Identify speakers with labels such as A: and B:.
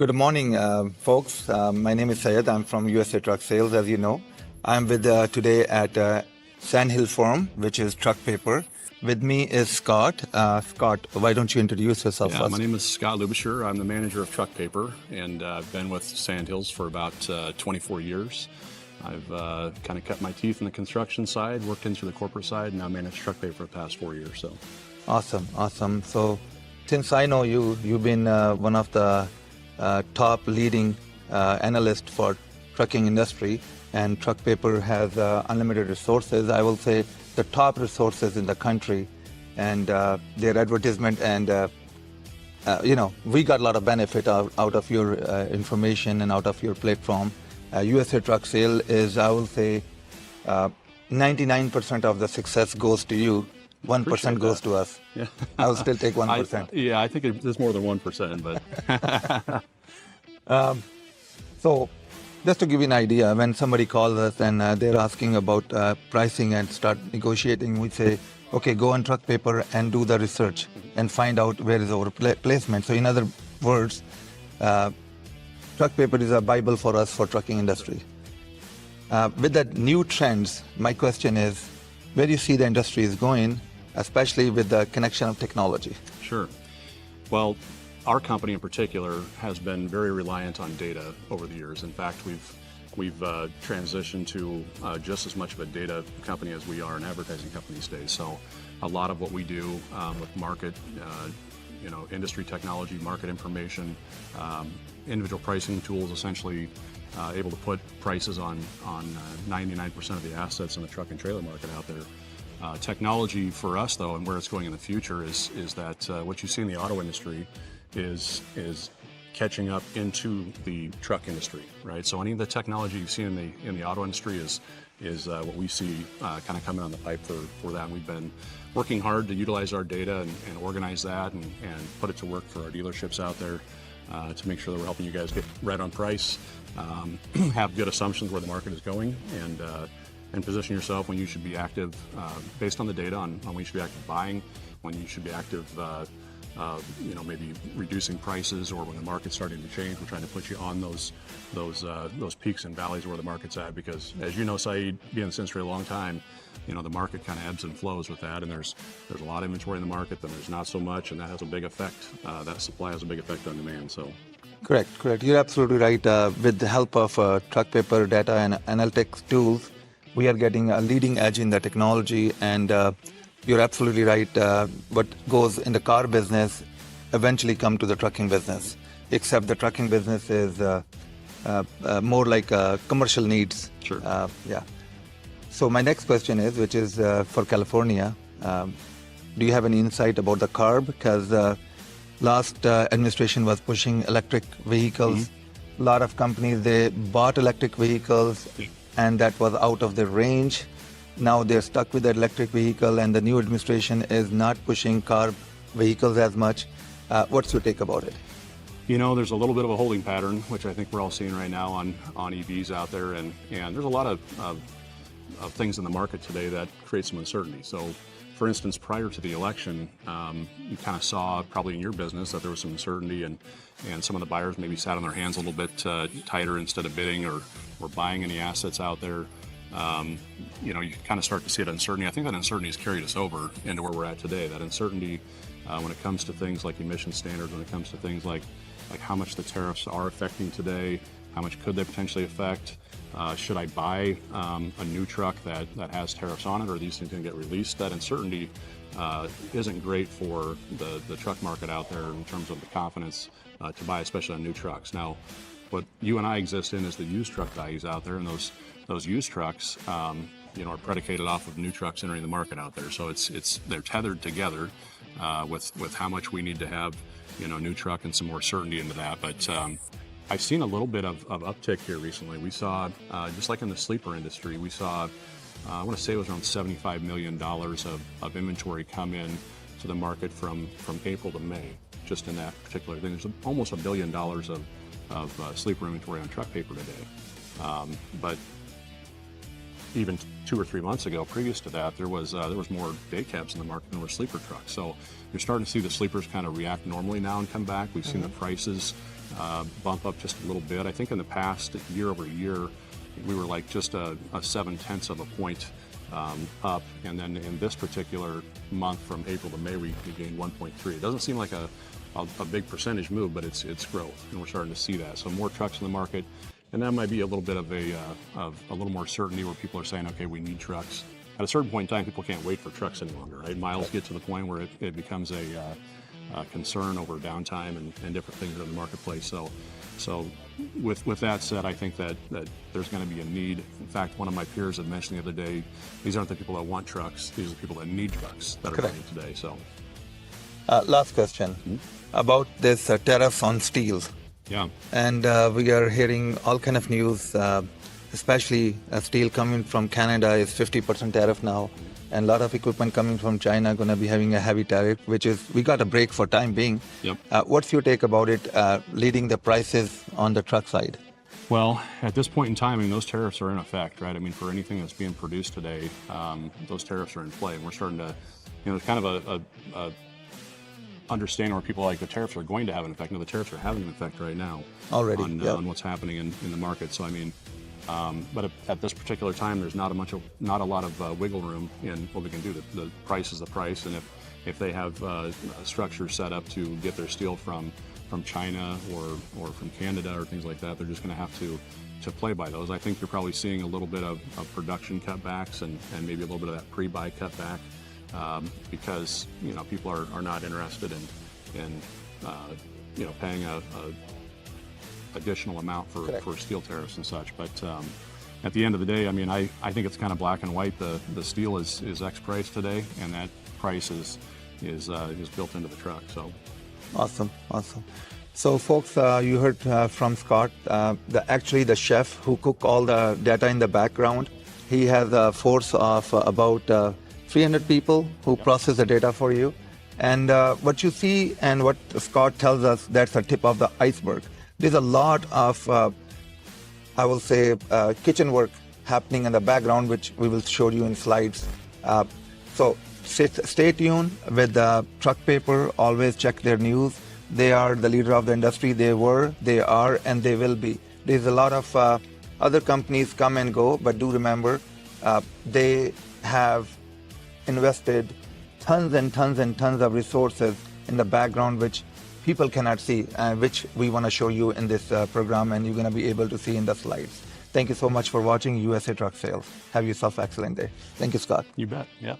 A: Good morning, folks. My name is Syed. I'm from USA Truck Sales, as you know. I'm with today at Sandhill Forum, which is truck paper. With me is Scott. Scott, why don't you introduce yourself first?
B: My name is Scott Lubischer. I'm the manager of truck paper, and I've been with Sandhills for about 24 years. I've kind of cut my teeth in the construction side, worked into the corporate side, and now manage truck paper for the past 4 years. So,
A: Awesome. So, since I know you, you've been one of the top leading analyst for trucking industry, and truck paper has unlimited resources. I will say the top resources in the country, and their advertisement, and we got a lot of benefit out of your information and out of your platform. USA Truck Sale is, I will say, 99% of the success goes to you. 1% goes to us.
B: Yeah.
A: I will still take 1%.
B: I think there's more than 1%, but
A: So, just to give you an idea, when somebody calls us and they're asking about pricing and start negotiating, we say, okay, go on truck paper and do the research and find out where is our placement. So, in other words, truck paper is a Bible for us for trucking industry. With the new trends, my question is, where do you see the industry is going, especially with the connection of technology?
B: Sure. Well, our company in particular has been very reliant on data over the years. In fact, we've transitioned to just as much of a data company as we are an advertising company these days. So a lot of what we do with market, industry technology, market information, individual pricing tools, essentially able to put prices on 99% of the assets in the truck and trailer market out there. Technology for us, though, and where it's going in the future is that what you see in the auto industry is catching up into the truck industry, right? So any of the technology you see in the auto industry is what we see kind of coming on the pipe for that. And we've been working hard to utilize our data and organize that and put it to work for our dealerships out there to make sure that we're helping you guys get right on price, have good assumptions where the market is going, and position yourself when you should be active based on the data on when you should be active buying, when you should be active maybe reducing prices, or when the market's starting to change. We're trying to put you on those peaks and valleys where the market's at, because as you know, Saeed, being in this industry a long time, the market kind of ebbs and flows with that, and there's a lot of inventory in the market, then there's not so much, and that has a big effect. That supply has a big effect on demand. So.
A: Correct. You're absolutely right. With the help of truck paper data and analytics tools, we are getting a leading edge in the technology, and you're absolutely right. What goes in the car business eventually come to the trucking business, except the trucking business is more like commercial needs.
B: Sure.
A: Yeah. So my next question is, which is for California, do you have any insight about the CARB? Because last administration was pushing electric vehicles. A lot of companies, they bought electric vehicles, and that was out of their range. Now they're stuck with the electric vehicle, and the new administration is not pushing CARB vehicles as much. What's your take about it?
B: There's a little bit of a holding pattern, which I think we're all seeing right now on EVs out there, and there's a lot of things in the market today that create some uncertainty. So, for instance, prior to the election, you kind of saw probably in your business that there was some uncertainty, and some of the buyers maybe sat on their hands a little bit tighter instead of bidding or buying any assets out there. You kind of start to see that uncertainty. I think that uncertainty has carried us over into where we're at today. That uncertainty when it comes to things like emission standards, when it comes to things like how much the tariffs are affecting today, how much could they potentially affect? Should I buy a new truck that has tariffs on it, or are these things going to get released? That uncertainty isn't great for the truck market out there in terms of the confidence to buy, especially on new trucks. Now, what you and I exist in is the used truck values out there, and those used trucks are predicated off of new trucks entering the market out there. So they're tethered together with how much we need to have new truck and some more certainty into that. But I've seen a little bit of uptick here recently. We saw, just like in the sleeper industry, we saw, I want to say it was around $75 million of inventory come in to the market from April to May, just in that particular thing. There's almost $1 billion of sleeper inventory on truck paper today. But even 2 or 3 months ago, previous to that, there was more day cabs in the market than there were sleeper trucks. So you're starting to see the sleepers kind of react normally now and come back. We've seen the prices bump up just a little bit. I think in the past, year over year, we were like just a 0.7 of a point up, and then in this particular month from April to May, we gained 1.3. It doesn't seem like a big percentage move, but it's growth, and we're starting to see that. So more trucks in the market, and that might be a little bit of a little more certainty where people are saying, okay, we need trucks. At a certain point in time, people can't wait for trucks any longer, right? Miles get to the point where it becomes a concern over downtime and different things in the marketplace. So with that said, I think that there's going to be a need. In fact, one of my peers had mentioned the other day, these aren't the people that want trucks, these are the people that need trucks that are buying today. So,
A: last question about this tariffs on steel.
B: Yeah.
A: And we are hearing all kind of news, especially steel coming from Canada is 50% tariff now. And a lot of equipment coming from China going to be having a heavy tariff, which is, we got a break for time being.
B: Yep.
A: What's your take about it leading the prices on the truck side?
B: Well, at this point in time, I mean, those tariffs are in effect, right? I mean, for anything that's being produced today, those tariffs are in play. And we're starting to, kind of a understanding where people are like, the tariffs are going to have an effect. No, the tariffs are having an effect right now
A: already
B: on what's happening in the market. So, I mean, but at this particular time, there's not a lot of wiggle room in what we can do. The price is the price, and if they have a structure set up to get their steel from China or from Canada or things like that, they're just going to have to play by those. I think you're probably seeing a little bit of production cutbacks and maybe a little bit of that pre-buy cutback because people are not interested in paying a additional amount for steel tariffs and such. But at the end of the day, I mean, I think it's kind of black and white. The steel is X price today, and that price is built into the truck. So
A: awesome. So folks, you heard from Scott, actually the chef who cook all the data in the background. He has a force of about 300 people who process the data for you. And what you see and what Scott tells us, that's the tip of the iceberg. There's a lot of, I will say, kitchen work happening in the background, which we will show you in slides. So stay tuned with the Truck Paper. Always check their news. They are the leader of the industry. They were, they are, and they will be. There's a lot of other companies come and go, but do remember, they have invested tons and tons and tons of resources in the background, which people cannot see, which we want to show you in this program, and you're going to be able to see in the slides. Thank you so much for watching USA Truck Sales. Have yourself an excellent day. Thank you, Scott.
B: You bet. Yeah.